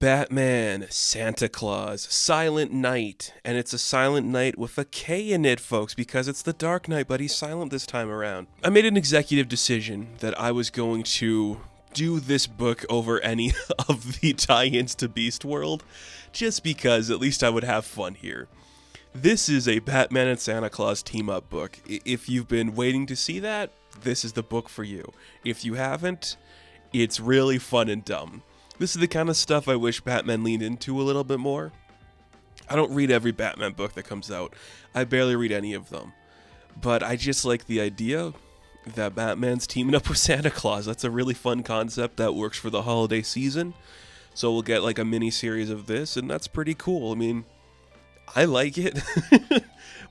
Batman, Santa Claus, Silent Night, and it's a Silent Night with a K in it, folks, because it's the Dark Knight, but he's silent this time around. I made an executive decision that I was going to do this book over any of the tie-ins to Beast World, just because at least I would have fun here. This is a Batman and Santa Claus team-up book. If you've been waiting to see that, this is the book for you. If you haven't, it's really fun and dumb. This is the kind of stuff I wish Batman leaned into a little bit more. I don't read every Batman book that comes out. I barely read any of them. But I just like the idea that Batman's teaming up with Santa Claus. That's a really fun concept that works for the holiday season. So we'll get like a mini series of this, and that's pretty cool. I mean, I like it.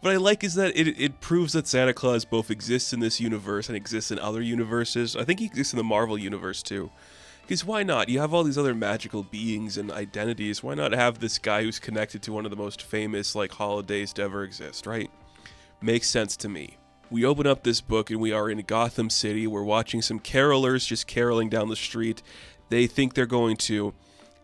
What I like is that it proves that Santa Claus both exists in this universe and exists in other universes. I think he exists in the Marvel universe too. Because why not? You have all these other magical beings and identities. Why not have this guy who's connected to one of the most famous holidays to ever exist, right? Makes sense to me. We open up this book and we are in Gotham City. We're watching some carolers just caroling down the street. They think they're going to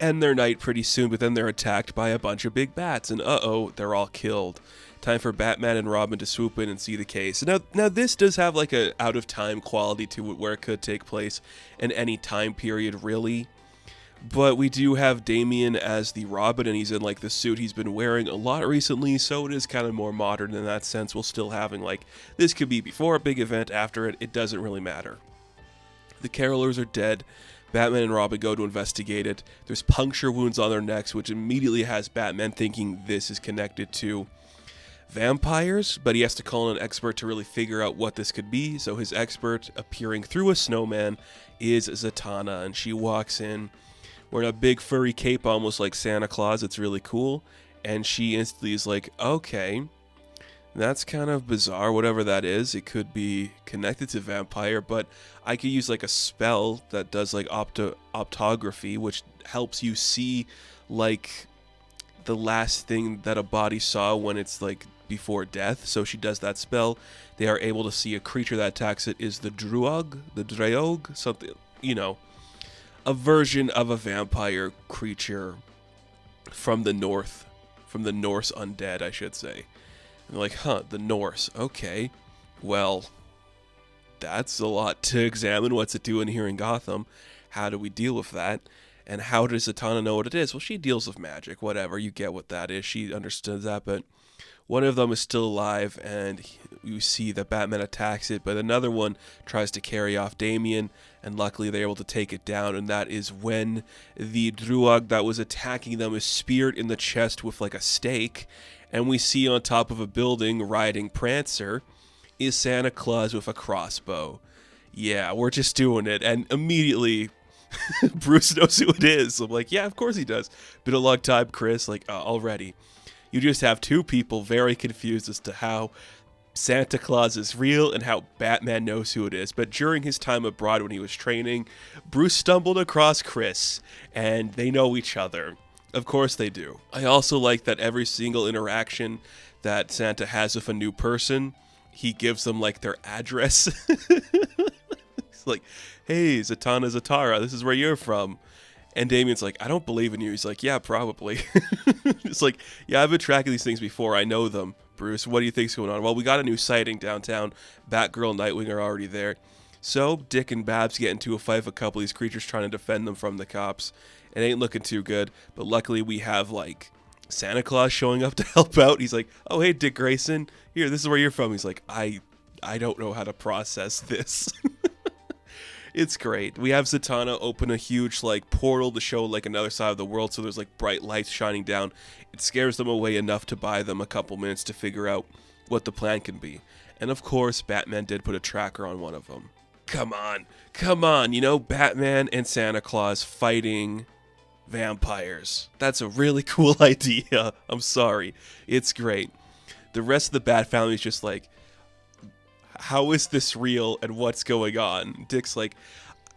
end their night pretty soon, but then they're attacked by a bunch of big bats, and they're all killed. Time for Batman and Robin to swoop in and see the case. Now this does have like a out of time quality to it where it could take place in any time period really. But we do have Damian as the Robin, and he's in like the suit he's been wearing a lot recently, so it is kind of more modern in that sense. We'll still having this could be before a big event, after it doesn't really matter. The carolers are dead. Batman and Robin go to investigate it. There's puncture wounds on their necks, which immediately has Batman thinking this is connected to vampires, but he has to call in an expert to really figure out what this could be. So his expert, appearing through a snowman, is Zatanna, and she walks in wearing a big furry cape almost like Santa Claus. It's really cool, and she instantly is like, okay, that's kind of bizarre, whatever that is. It could be connected to vampire, but I could use a spell that does optography, which helps you see the last thing that a body saw when it's before death. So she does that spell. They are able to see a creature that attacks it is the Dreog, something, a version of a vampire creature from the Norse undead, I should say. And they're the Norse, okay, well, that's a lot to examine. What's it doing here in Gotham? How do we deal with that? And how does Zatanna know what it is? Well, she deals with magic, whatever, you get what that is. She understands that, but one of them is still alive, and you see that Batman attacks it, but another one tries to carry off Damian, and luckily they're able to take it down, and that is when the Druag that was attacking them is speared in the chest with a stake, and we see on top of a building riding Prancer is Santa Claus with a crossbow. Yeah, we're just doing it, and immediately Bruce knows who it is. I'm like, yeah, of course he does. Been a long time, Chris. Already. You just have two people very confused as to how Santa Claus is real and how Batman knows who it is. But during his time abroad when he was training, Bruce stumbled across Chris, and they know each other. Of course they do. I also like that every single interaction that Santa has with a new person, he gives them their address. He's like, hey, Zatanna Zatara, this is where you're from. And Damian's like, I don't believe in you. He's like, yeah, probably. It's like, yeah, I've been tracking these things before. I know them. Bruce, what do you think's going on? Well, we got a new sighting downtown. Batgirl and Nightwing are already there. So Dick and Babs get into a fight with a couple of these creatures trying to defend them from the cops. It ain't looking too good. But luckily we have Santa Claus showing up to help out. He's like, oh, hey, Dick Grayson. Here, this is where you're from. He's like, I don't know how to process this. It's great. We have Zatanna open a huge portal to show another side of the world, so there's bright lights shining down. It scares them away enough to buy them a couple minutes to figure out what the plan can be. And of course, Batman did put a tracker on one of them. Come on, Batman and Santa Claus fighting vampires. That's a really cool idea. I'm sorry. It's great. The rest of the Bat family is just how is this real and what's going on? Dick's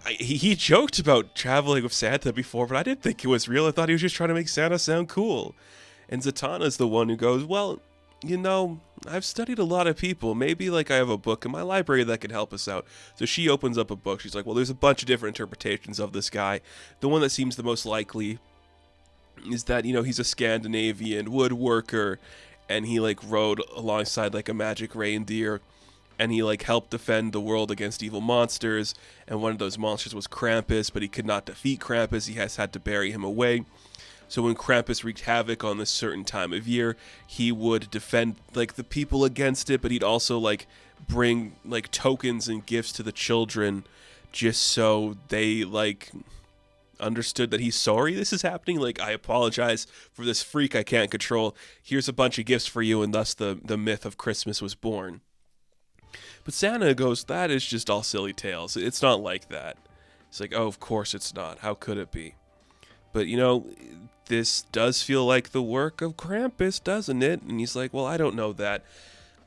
he joked about traveling with Santa before, but I didn't think it was real. I thought he was just trying to make Santa sound cool. And Zatanna's the one who goes, well, I've studied a lot of people. Maybe I have a book in my library that could help us out. So she opens up a book. She's like, well, there's a bunch of different interpretations of this guy. The one that seems the most likely is that, he's a Scandinavian woodworker, and he like rode alongside like a magic reindeer, and he like helped defend the world against evil monsters, and one of those monsters was Krampus, but he could not defeat Krampus. He has had to bury him away. So when Krampus wreaked havoc on this certain time of year, he would defend like the people against it, but he'd also like bring like tokens and gifts to the children just so they like understood that he's sorry this is happening. Like, I apologize for this freak I can't control. Here's a bunch of gifts for you, and thus the myth of Christmas was born. But Santa goes, that is just all silly tales. It's not like that. It's like, oh, of course it's not. How could it be? But, this does feel like the work of Krampus, doesn't it? And he's like, well, I don't know that.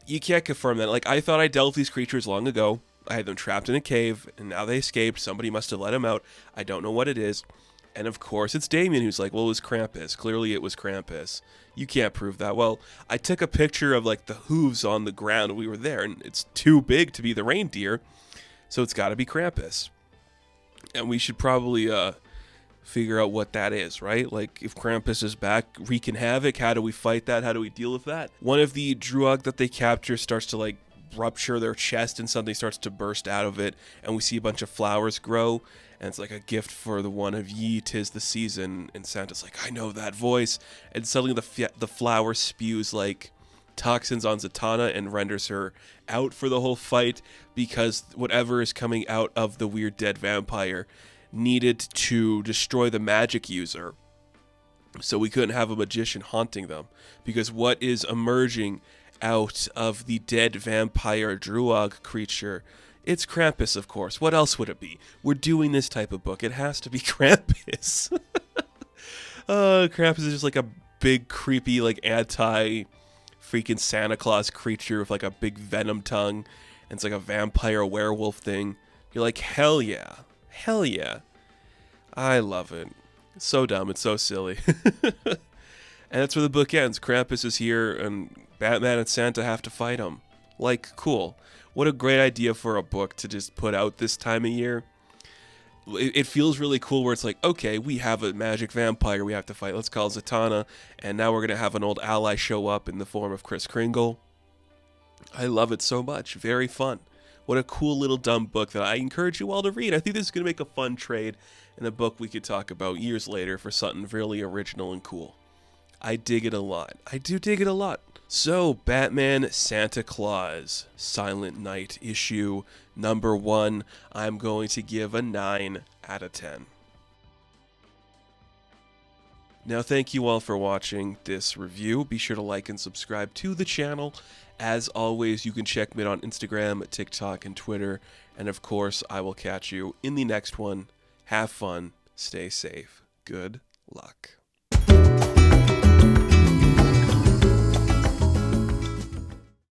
You can't confirm that. Like, I thought I dealt with these creatures long ago. I had them trapped in a cave, and now they escaped. Somebody must have let them out. I don't know what it is. And of course, it's Damien who's like, well, it was Krampus. Clearly it was Krampus. You can't prove that. Well, I took a picture of like the hooves on the ground when we were there, and it's too big to be the reindeer, so it's got to be Krampus. And we should probably figure out what that is, right? Like, if Krampus is back wreaking havoc, how do we fight that? How do we deal with that? One of the Druag that they capture starts to like rupture their chest, and something starts to burst out of it, and we see a bunch of flowers grow, and it's like a gift for the one of ye, 'tis the season. And Santa's like, I know that voice. And suddenly the flower spews like toxins on Zatanna and renders her out for the whole fight, because whatever is coming out of the weird dead vampire needed to destroy the magic user. So we couldn't have a magician haunting them, because what is emerging out of the dead vampire Druag creature? It's Krampus, of course. What else would it be? We're doing this type of book. It has to be Krampus. Krampus is just like a big, creepy, like anti-freaking Santa Claus creature with like a big venom tongue, and it's like a vampire werewolf thing. You're like, hell yeah. Hell yeah. I love it. It's so dumb. It's so silly. And that's where the book ends. Krampus is here, and Batman and Santa have to fight him. Like, cool. What a great idea for a book to just put out this time of year. It feels really cool where it's like, okay, we have a magic vampire we have to fight. Let's call Zatanna. And now we're going to have an old ally show up in the form of Kris Kringle. I love it so much. Very fun. What a cool little dumb book that I encourage you all to read. I think this is going to make a fun trade and a book we could talk about years later for something really original and cool. I dig it a lot. I do dig it a lot. So, Batman Santa Claus, Silent Night issue number 1, I'm going to give a 9 out of 10. Now, thank you all for watching this review. Be sure to like and subscribe to the channel. As always, you can check me out on Instagram, TikTok, and Twitter. And of course, I will catch you in the next one. Have fun. Stay safe. Good luck.